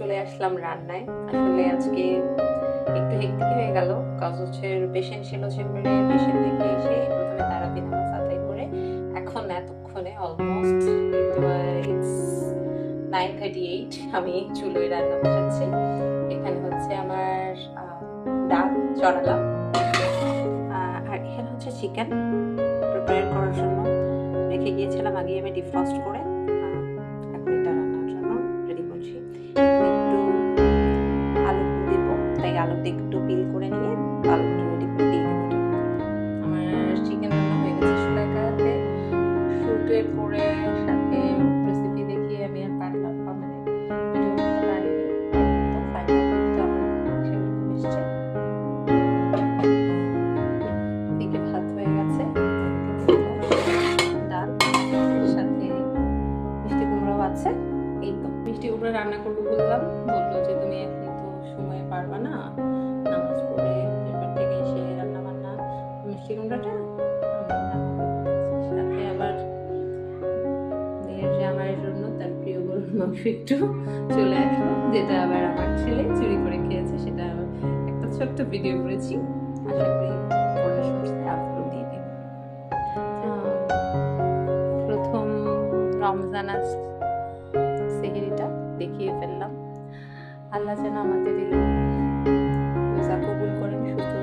চলে আসলাম রান্নায়। আসলে আজকে একটু হেক্টিক হয়ে গেল। কাজ হচ্ছে পেশেন্ট ছিল চেম্বারে, পেশেন্ট দেখে এসে প্রথমে থেরাপি নামাজ আদায় করে এখন এতক্ষণে অলমোস্ট ইটস 9:38 আমি চুলোয় রান্না বসাচ্ছি। এখানে হচ্ছে আমার ডাল চড়ালাম, আর এখানে হচ্ছে চিকেন প্রিপেয়ার করার জন্য রেখে গিয়েছিলাম আগে আমি ডিফ্রস্ট করে। এখন এটা রান্নার জন্য রেডি করছি। একটু আলু দেবো, তাই আলুটা একটু পিল করে নিয়ে আলুটা রেডি করে দিয়ে দেবো। আমার চিকেন রান্না হয়ে গেছে চুলায় কড়াইতে, শুটের করে সাথে রেসিপি দেখিয়ে আমি আর পারলাম মানে ভিডিও করতে পারিনি। তো ফাইনাল তো আমার সেরকম এসছে। এদিকে ভাত হয়ে গেছে, ডাল সাথে মিষ্টি কুমড়াও আছে। এই তো মিষ্টি কুমড়া রান্না করবো বললাম, বললো যে তুমি এখন তো সময় পারবা না, নামাজ পড়ে এবার থেকে এসে রান্না বান্না, মিষ্টি কুমড়াটা সাথে আবার আমার জন্য তার প্রিয় গরুর মাংস একটু চলে আসলো, যেটা আবার আমার ছেলে চুরি করে খেয়েছে। সেটা একটা ছোট্ট ভিডিও করেছি, আশা করি পরের সপ্তাহে আপলোড দিয়ে দেব। প্রথম রমজান আজ সেহরিটা দেখিয়ে ফেললাম। আল্লাহ যেন আমাদের এই রোজা কবুল করেন, সুস্থ